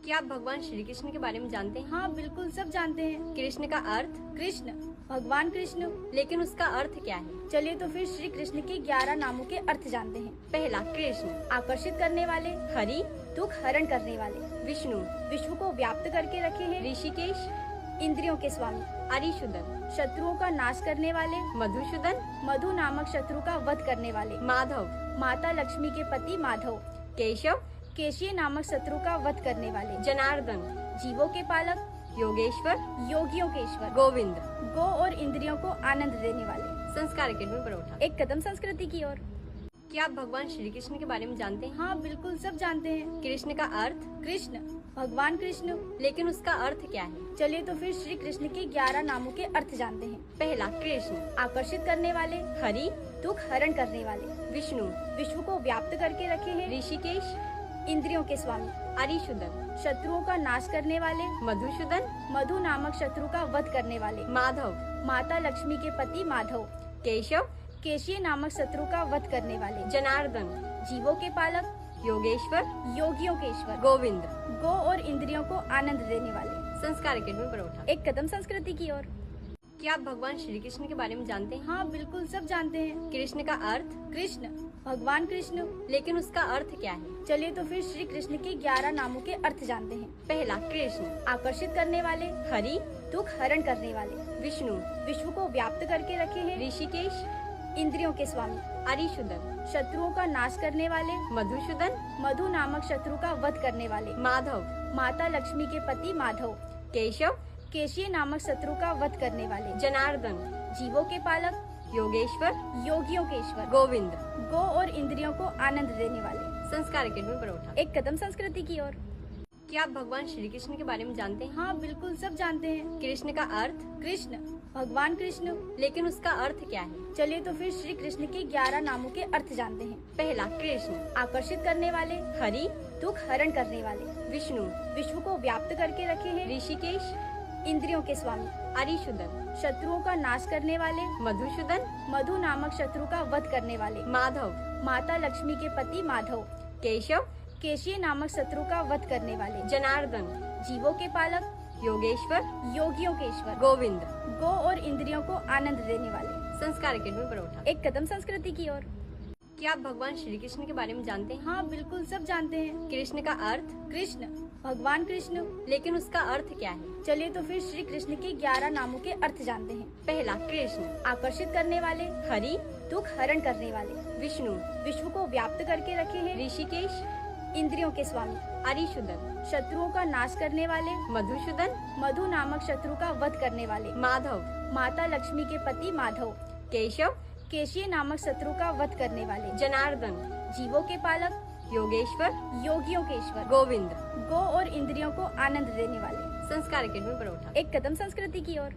क्या आप भगवान श्री कृष्ण के बारे में जानते हैं? हाँ बिल्कुल, सब जानते हैं। कृष्ण का अर्थ? कृष्ण, भगवान कृष्ण। लेकिन उसका अर्थ क्या है? चलिए तो फिर श्री कृष्ण के 11 नामों के अर्थ जानते हैं। पहला, कृष्ण आकर्षित करने वाले, हरि, दुख हरण करने वाले, विष्णु विश्व को व्याप्त करके रखे हैं, ऋषिकेश, इंद्रियों के स्वामी, अरिशुदन, शत्रुओं का नाश करने वाले, मधुसूदन, मधु नामक शत्रु का वध करने वाले, माधव, माता लक्ष्मी के पति माधव, केशव, केशी नामक शत्रु का वध करने वाले, जनार्दन, जीवों के पालक, योगेश्वर, योगियों के ईश्वर, गोविंद, गो और इंद्रियों को आनंद देने वाले। संस्कार अकेडमी परोठा। एक कदम संस्कृति की ओर। क्या आप भगवान श्री कृष्ण के बारे में जानते हैं? हाँ बिल्कुल, सब जानते हैं। कृष्ण का अर्थ? कृष्ण, भगवान कृष्ण। लेकिन उसका अर्थ क्या है? चलिए तो फिर श्री कृष्ण के 11 नामों के अर्थ जानते हैं। पहला, कृष्ण आकर्षित करने वाले, हरि, दुख हरण करने वाले, विष्णु विश्व को व्याप्त करके रखे हैं, ऋषिकेश, इंद्रियों के स्वामी, अरिशुदन, शत्रुओं का नाश करने वाले, मधुसूदन, मधु नामक शत्रु का वध करने वाले, माधव, माता लक्ष्मी के पति माधव, केशव, केशी नामक शत्रु का वध करने वाले, जनार्दन, जीवों के पालक, योगेश्वर, योगियों के ईश्वर, गोविंद, गो और इंद्रियों को आनंद देने वाले। संस्कार अकेडमी परोठा। एक कदम संस्कृति की ओर। क्या आप भगवान श्री कृष्ण के बारे में जानते हैं? हाँ बिल्कुल, सब जानते हैं। कृष्ण का अर्थ? कृष्ण, भगवान कृष्ण। लेकिन उसका अर्थ क्या है? चलिए तो फिर श्री कृष्ण के 11 नामों के अर्थ जानते हैं। पहला, कृष्ण आकर्षित करने वाले, हरि, दुख हरण करने वाले, विष्णु विश्व को व्याप्त करके रखे हैं, ऋषिकेश, इंद्रियों के स्वामी, अरिशुदन, शत्रुओं का नाश करने वाले, मधुसूदन, मधु नामक शत्रु का वध करने वाले, माधव, माता लक्ष्मी के पति माधव, केशव, केशी नामक शत्रु का वध करने वाले, जनार्दन, जीवों के पालक, योगेश्वर, योगियों के ईश्वर, गोविंद, गो और इंद्रियों को आनंद देने वाले। संस्कार अकेडमी परोठा। एक कदम संस्कृति की ओर। क्या आप भगवान श्री कृष्ण के बारे में जानते हैं? हाँ बिल्कुल, सब जानते हैं। कृष्ण का अर्थ? कृष्ण, भगवान कृष्ण। लेकिन उसका अर्थ क्या है? चलिए तो फिर श्री कृष्ण के 11 नामों के अर्थ जानते हैं। पहला, कृष्ण आकर्षित करने वाले, हरि, दुख हरण करने वाले, विष्णु विश्व को व्याप्त करके रखे हैं, ऋषिकेश, इंद्रियों के स्वामी, अरिशुदन, शत्रुओं का नाश करने वाले, मधुसूदन, मधु नामक शत्रु का वध करने वाले, माधव, माता लक्ष्मी के पति माधव, केशव, केशी नामक शत्रु का वध करने वाले, जनार्दन, जीवों के पालक, योगेश्वर, योगियों के ईश्वर, गोविंद, 2 और इंद्रियों को आनंद देने वाले। संस्कार अकेडमी परोठा। एक कदम संस्कृति की ओर। संस्कार अकेडमी परोठा। क्या आप भगवान श्री कृष्ण के बारे में जानते हैं? हाँ बिल्कुल, सब जानते हैं। कृष्ण का अर्थ? कृष्ण, भगवान कृष्ण। लेकिन उसका अर्थ क्या है? चलिए तो फिर श्री कृष्ण के 11 नामों के अर्थ जानते हैं। पहला, कृष्ण आकर्षित करने वाले, दुख हरण करने वाले, विष्णु विश्व को व्याप्त करके रखे हैं, इंद्रियों के स्वामी, पहला, कृष्ण शत्रुओं का नाश करने वाले, मधु नामक शत्रु का वध करने वाले, माता लक्ष्मी के पति माधव, केशव, केशी नामक शत्रु का वध करने वाले, जनार्दन, जीवों के पालक, योगियों के ईश्वर, 2 और इंद्रियों को आनंद देने वाले। संस्कार अकेडमी परोठा। एक कदम संस्कृति की ओर। क्या आप भगवान श्री कृष्ण के बारे में जानते हैं? हाँ बिल्कुल, सब जानते हैं। कृष्ण का अर्थ? कृष्ण, भगवान कृष्ण। लेकिन उसका अर्थ क्या है? चलिए तो फिर श्री कृष्ण के 11 नामों के अर्थ जानते हैं। पहला, कृष्ण आकर्षित करने वाले, हरि, दुख हरण करने वाले, विष्णु विश्व को व्याप्त करके रखे हैं, ऋषिकेश, इंद्रियों के स्वामी, अरिशुदन, शत्रुओं का नाश करने वाले, मधुसूदन, मधु नामक शत्रु का वध करने वाले, माधव, माता लक्ष्मी के पति माधव, केशव, केशी नामक शत्रु का वध करने वाले, जनार्दन, जीवों के पालक, योगेश्वर, योगियों के ईश्वर, गोविंद, गो और इंद्रियों को आनंद देने वाले। संस्कार अकेडमी परोठा। एक कदम संस्कृति की ओर।